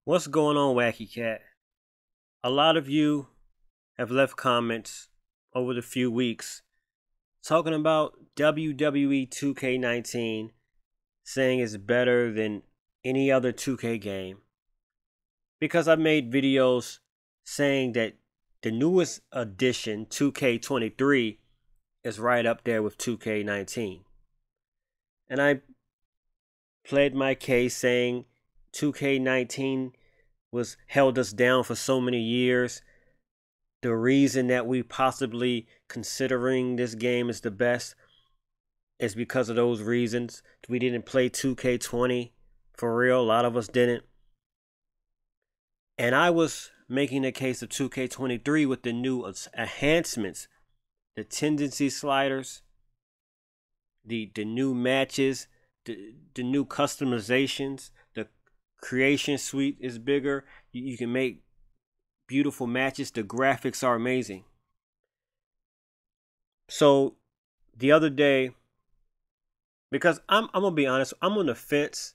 What's going on, Wacky Cat? A lot of you have left comments over the few weeks talking about WWE 2K19, saying it's better than any other 2K game. Because I made videos saying that the newest edition, 2K23, is right up there with 2K19. And I played my case saying 2K19 was held us down for so many years. The reason that we possibly considering this game is the best is because of those reasons. We didn't play 2K20 for real. A lot of us didn't. And I was making the case of 2K23 with the new enhancements, the tendency sliders, the new matches, the new customizations, the creation suite is bigger. You can make beautiful matches. The graphics are amazing. So the other day, because I'm gonna be honest, I'm on the fence,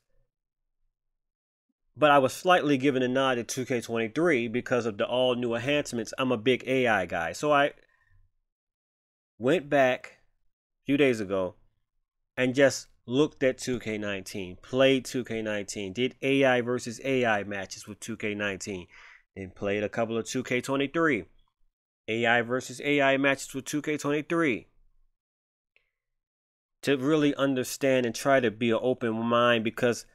but I was slightly given a nod to 2K23 because of the all new enhancements. I'm a big AI guy, so I went back a few days ago and just looked at 2K19, played 2K19, did AI versus AI matches with 2K19, then played a couple of 2K23, AI versus AI matches with 2K23, to really understand and try to be an open mind, because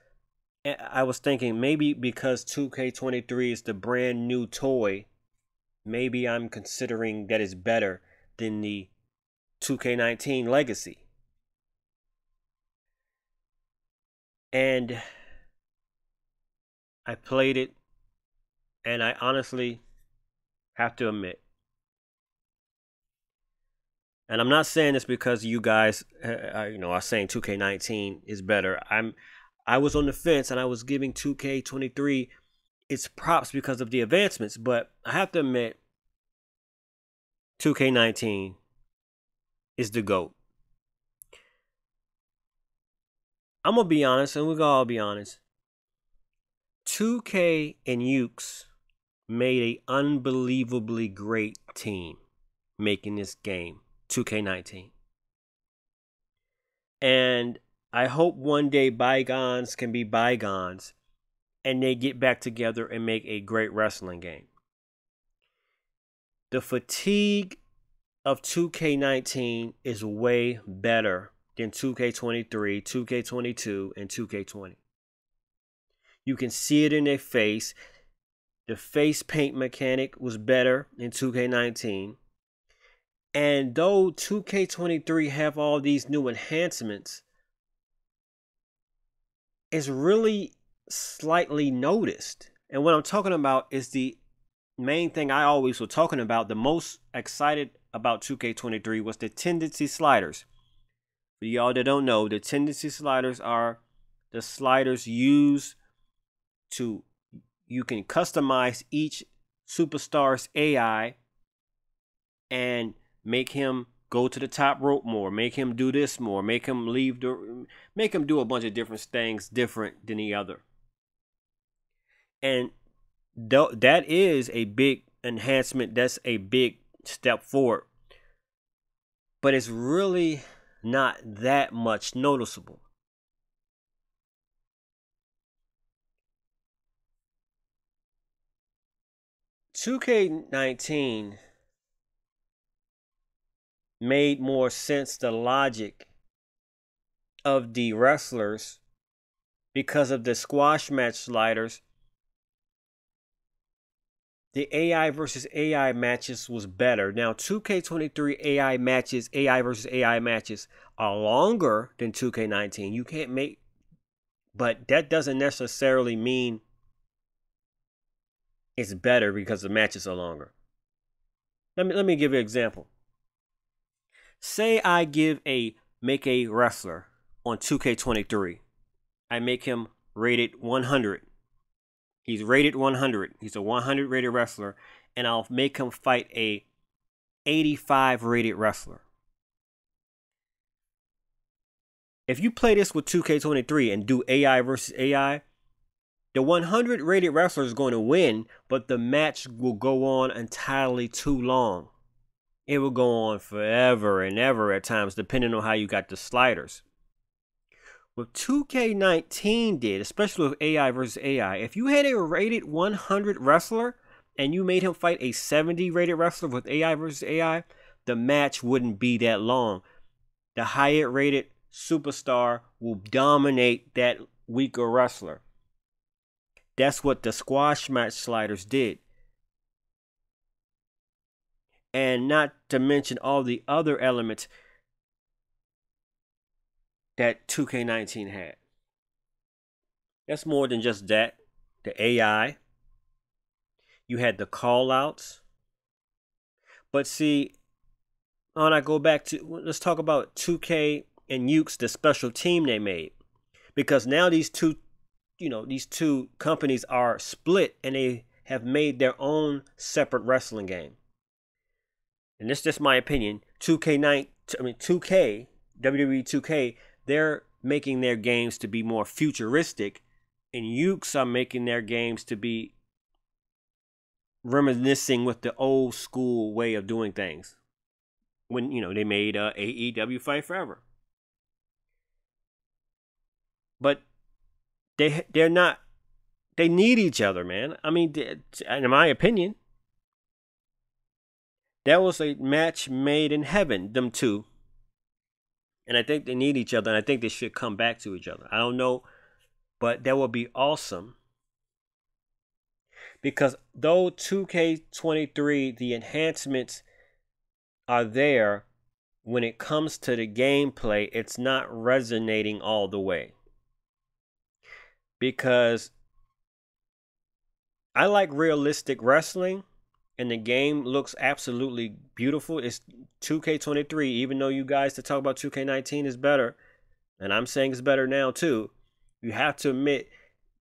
I was thinking maybe because 2K23 is the brand new toy, maybe I'm considering that it's better than the 2K19 legacy. And I played it, and I honestly have to admit, and I'm not saying this because you guys, are saying 2K19 is better. I was on the fence, and I was giving 2K23 its props because of the advancements, but I have to admit, 2K19 is the GOAT. I'm gonna be honest, and we're gonna all be honest. 2K and Ukes made an unbelievably great team making this game, 2K19. And I hope one day bygones can be bygones and they get back together and make a great wrestling game. The fatigue of 2K19 is way better than 2K23, 2K22, and 2K20. You can see it in their face. The face paint mechanic was better in 2K19. And though 2K23 have all these new enhancements, it's really slightly noticed. And what I'm talking about is the main thing I always was talking about. The most excited about 2K23 was the tendency sliders. For y'all that don't know, the tendency sliders are the sliders used to, you can customize each superstar's AI and make him go to the top rope more, make him do this more, make him do a bunch of different things different than the other. And that is a big enhancement. That's a big step forward. But it's really not that much noticeable. $2K19 made more sense, the logic of the wrestlers, because of the squash match sliders. The AI versus AI matches was better. Now, 2K23 AI versus AI matches are longer than 2K19. You can't make, but that doesn't necessarily mean it's better because the matches are longer. Let me give you an example. Say I make a wrestler on 2K23. I make him rated 100. He's rated 100. He's a 100 rated wrestler, and I'll make him fight a 85 rated wrestler. If you play this with 2K23 and do AI versus AI, The 100 rated wrestler is going to win, but the match will go on entirely too long. It will go on forever and ever at times, depending on how you got the sliders. What 2K19 did, especially with AI versus AI, if you had a rated 100 wrestler and you made him fight a 70 rated wrestler with AI versus AI, the match wouldn't be that long. The higher rated superstar will dominate that weaker wrestler. That's what the squash match sliders did. And not to mention all the other elements that 2K19 had. That's more than just that. The AI. You had the call-outs. But see, when I go back to, let's talk about 2K and Ukes, the special team they made. Because now these two companies are split and they have made their own separate wrestling game. And this is just my opinion. 2K, WWE 2K, they're making their games to be more futuristic, and Ukes are making their games to be reminiscing with the old school way of doing things. When, they made AEW Fight Forever. But they're not, they need each other, man. I mean, in my opinion, that was a match made in heaven, them two. And I think they need each other, and I think they should come back to each other. I don't know, but that would be awesome. Because though 2K23, the enhancements are there, when it comes to the gameplay, it's not resonating all the way. Because I like realistic wrestling, and the game looks absolutely beautiful. It's 2K23, even though you guys to talk about 2K19 is better, and I'm saying it's better now too, you have to admit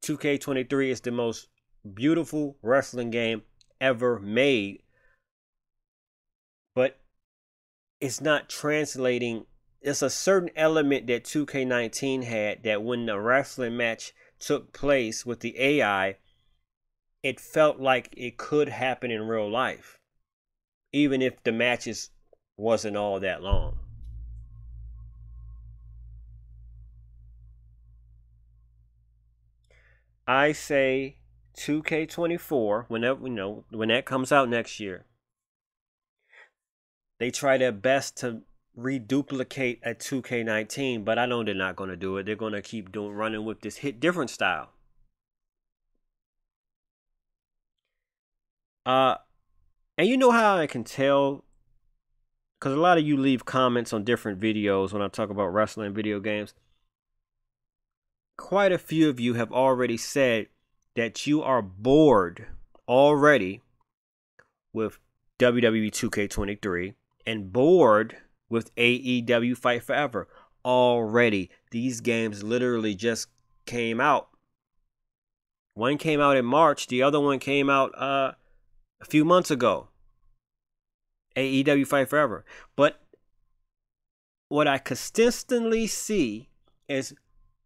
2K23 is the most beautiful wrestling game ever made. But it's not translating. It's a certain element that 2K19 had that when the wrestling match took place with the AI, it felt like it could happen in real life, even if the matches wasn't all that long. I say 2K24, when that comes out next year, they try their best to reduplicate a 2K19, but I know they're not going to do it. They're going to keep running with this hit different style. And you know how I can tell? Because a lot of you leave comments on different videos when I talk about wrestling video games. Quite a few of you have already said that you are bored already with WWE 2K23 and bored with AEW Fight Forever already. These games literally just came out. One came out in March. The other one came out a few months ago. AEW Fight Forever. But what I consistently see is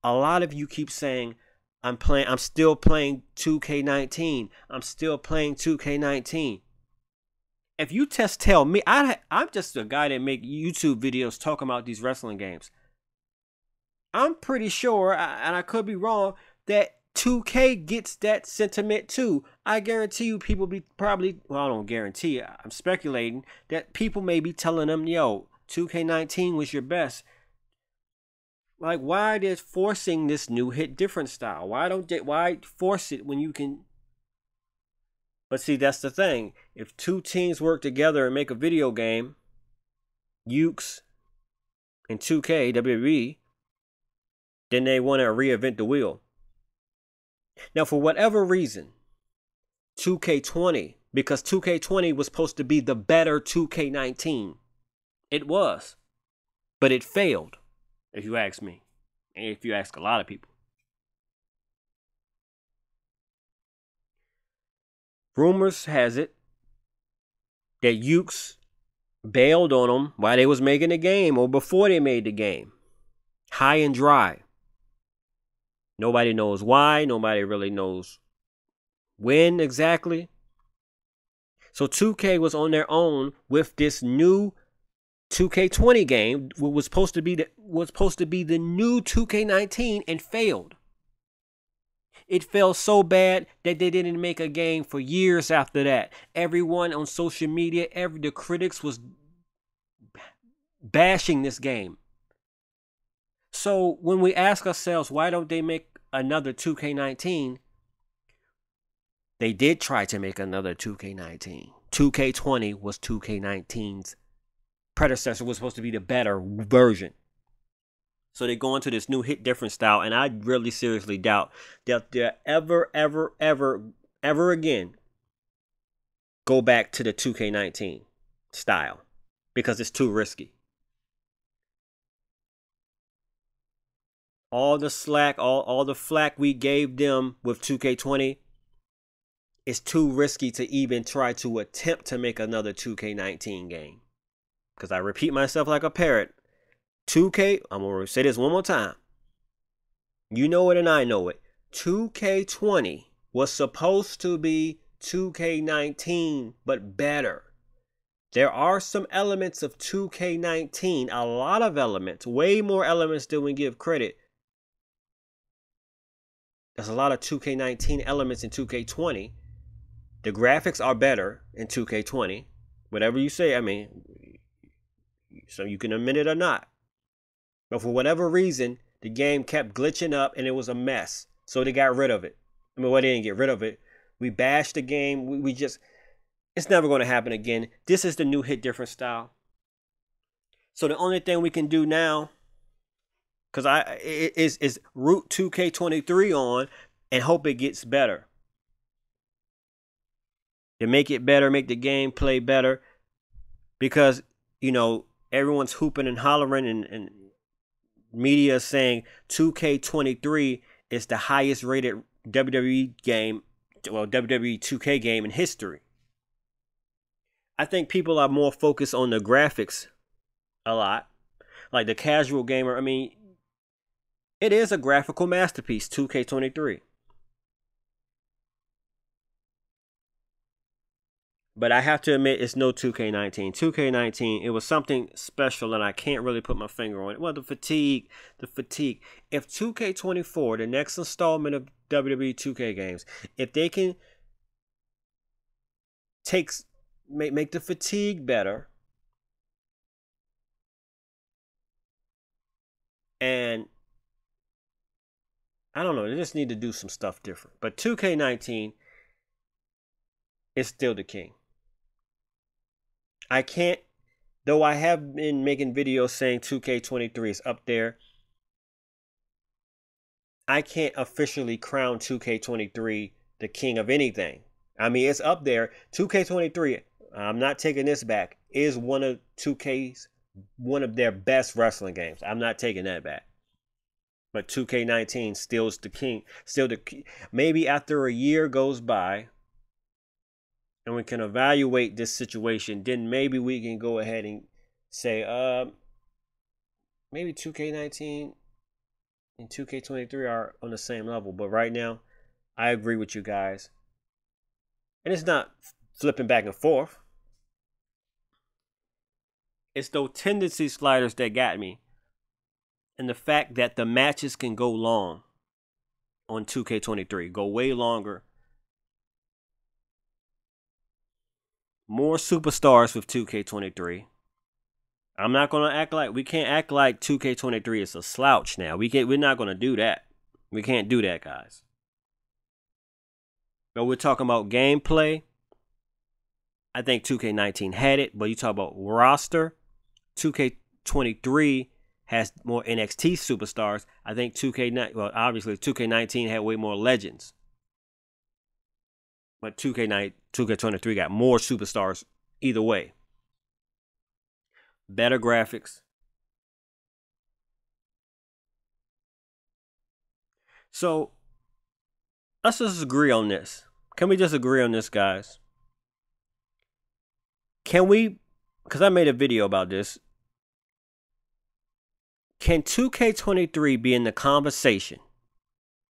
a lot of you keep saying, I'm still playing 2K19. I'm still playing 2K19. If you tell me, I'm just a guy that make YouTube videos talking about these wrestling games. I'm pretty sure, and I could be wrong, that 2K gets that sentiment too. I guarantee you people well, I don't guarantee it, I'm speculating that people may be telling them, yo, 2K19 was your best. Like, why are they forcing this new hit different style? Why force it when you can? But see, that's the thing. If two teams work together and make a video game, Ukes and 2K, WWE, then they want to reinvent the wheel. Now, for whatever reason, 2K20, because 2K20 was supposed to be the better 2K19. It was. But it failed, if you ask me. And if you ask a lot of people. Rumors has it that Ukes bailed on them while they was making the game or before they made the game. High and dry. Nobody knows why. Nobody really knows when exactly. So 2K was on their own with this new 2K20 game, was supposed to be the new 2K19, and failed. It fell so bad that they didn't make a game for years after that. Everyone on social media, the critics was bashing this game. So when we ask ourselves, why don't they make another 2K19? They did try to make another 2K19. 2K20 was 2K19's predecessor, was supposed to be the better version. So they go into this new hit different style, and I really seriously doubt that they'll ever again go back to the 2K19 style, because it's too risky. All the slack, all the flack we gave them with 2K20, it's too risky to even try to attempt to make another 2K19 game. Because I repeat myself like a parrot. 2K, I'm going to say this one more time. You know it and I know it. 2K20 was supposed to be 2K19, but better. There are some elements of 2K19, a lot of elements, way more elements than we give credit. There's a lot of 2K19 elements in 2K20. The graphics are better in 2K20. Whatever you say, I mean, so you can admit it or not. But for whatever reason, the game kept glitching up and it was a mess. So they got rid of it. I mean, well, they didn't get rid of it. We bashed the game. We just, it's never going to happen again. This is the new hit different style. So the only thing we can do now, because is root 2K23 on and hope it gets better. To make it better, make the game play better. Because, you know, everyone's hooping and hollering and media saying 2K23 is the highest rated WWE game, well, WWE 2K game in history. I think people are more focused on the graphics a lot. Like the casual gamer, I mean, it is a graphical masterpiece, 2K23. But I have to admit, it's no 2K19. 2K19, it was something special, and I can't really put my finger on it. Well, the fatigue. If 2K24, the next installment of WWE 2K games, if they can make the fatigue better, and I don't know, they just need to do some stuff different. But 2K19 is still the king. I can't, though I have been making videos saying 2K23 is up there, I can't officially crown 2K23 the king of anything. I mean, it's up there. 2K23, I'm not taking this back, is one of 2K's, one of their best wrestling games. I'm not taking that back. But 2K19 still is the king. Maybe after a year goes by, and we can evaluate this situation, then maybe we can go ahead and say, maybe 2K19 and 2K23 are on the same level. But right now, I agree with you guys. And it's not flipping back and forth. It's those tendency sliders that got me. And the fact that the matches can go long on 2K23, go way longer. More superstars with 2K23. I'm not gonna act like, we can't act like 2K23 is a slouch now. We're not gonna do that. We can't do that, guys. But we're talking about gameplay. I think 2K19 had it, but you talk about roster. 2K23 has more NXT superstars. I think 2K19 had way more legends. But 2K23 got more superstars either way. Better graphics. So, let's just agree on this. Can we just agree on this, guys? Can we, because I made a video about this, can 2K23 be in the conversation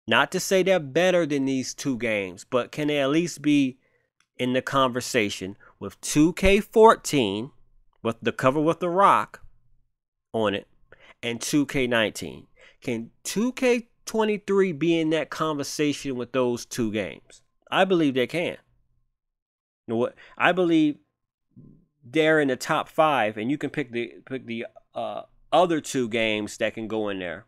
Not to say they're better than these two games, but can they at least be in the conversation with 2K14 with the cover with The Rock on it and 2K19? Can 2K23 be in that conversation with those two games? I believe they can. You know what? I believe they're in the top 5, and you can pick the other two games that can go in there.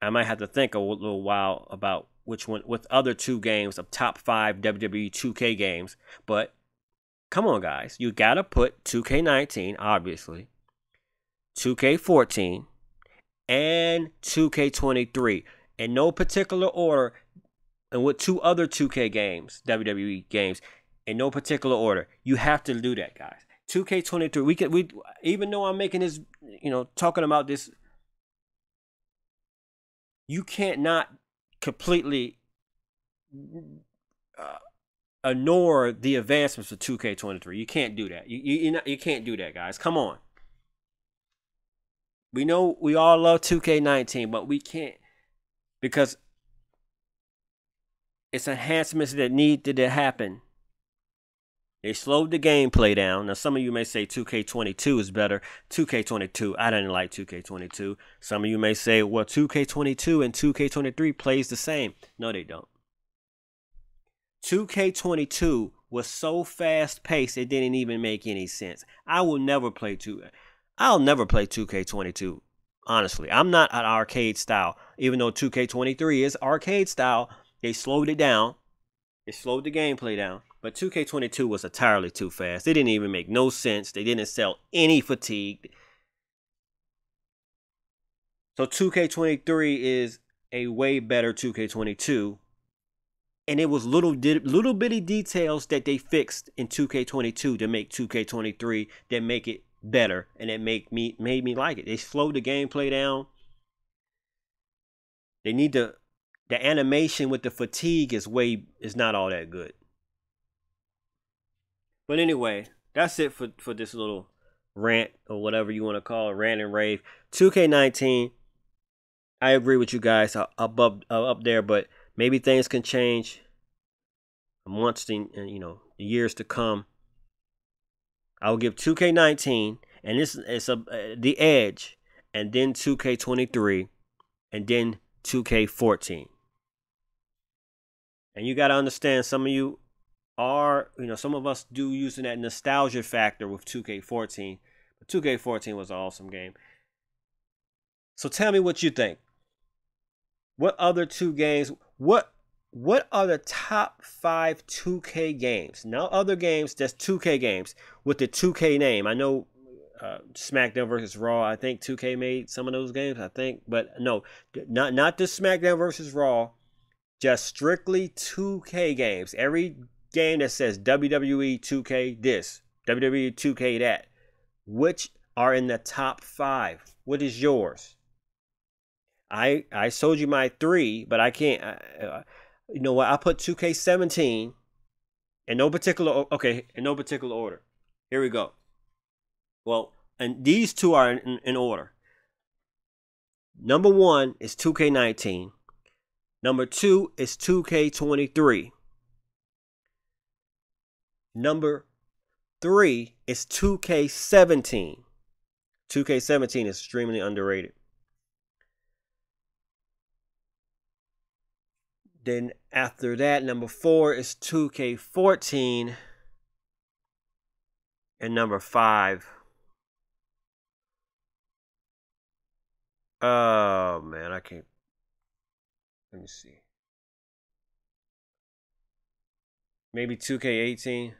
I might have to think a little while about which one, with other two games of top 5 WWE 2K games. But come on, guys, you gotta put 2K19, obviously, 2K14, and 2K23 in no particular order, and with two other 2K games, WWE games, in no particular order. You have to do that, guys. 2K23. We even though I'm making this, talking about this, you can't not completely ignore the advancements of 2K23. You can't do that. You can't do that, guys. Come on. We know we all love 2K19, but we can't, because it's enhancements that needed to happen. They slowed the gameplay down. Now, some of you may say 2K22 is better. 2K22, I didn't like 2K22. Some of you may say, well, 2K22 and 2K23 plays the same. No, they don't. 2K22 was so fast-paced, it didn't even make any sense. I'll never play 2K22, honestly. I'm not an arcade style. Even though 2K23 is arcade style, they slowed it down. They slowed the gameplay down. But 2K22 was entirely too fast. It didn't even make no sense. They didn't sell any fatigue. So 2K23 is a way better 2K22. And it was little bitty details that they fixed in 2K22 to make 2K23 that make it better, and it made me like it. They slowed the gameplay down. They need the animation with the fatigue is not all that good. But anyway, that's it for this little rant, or whatever you want to call it, rant and rave. 2K19, I agree with you guys, up there, but maybe things can change amongst the years to come. I will give 2K19, and this is the edge, and then 2K23, and then 2K14. And you got to understand, some of you are, some of us do using that nostalgia factor with 2K14. But 2K14 was an awesome game. So tell me what you think. What other two games, what are the top 5 2K games? Now, other games that's 2K games with the 2K name. I know SmackDown versus Raw, I think 2K made some of those games, I think. But no, not the SmackDown versus Raw. Just strictly 2K games. Every game that says WWE 2K this, WWE 2K that. Which are in the top 5? What is yours? I showed you my 3, but I can't. You know what? I put 2K17 in no particular order. Here we go. Well, and these two are in order. Number 1 is 2K19. Number 2 is 2K23. Number 3 is 2K17. 2K17 is extremely underrated. Then after that, number 4 is 2K14. And number 5. Oh, man, I can't. Let me see. Maybe 2K18.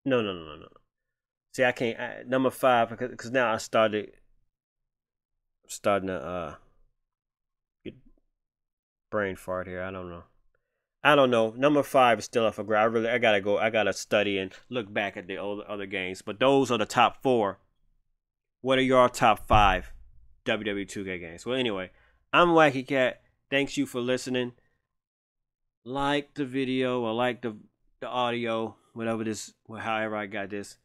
No. See, I can't. Number 5, because now I'm starting to get brain fart here. I don't know. Number 5 is still up for grabs. I gotta study and look back at the other games. But those are the top 4. What are your top 5 WWE 2K games? Well, anyway, I'm Wacky Cat. Thanks you for listening. Like the video or like the audio, however I got this.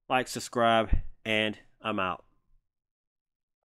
Like, subscribe, and I'm out.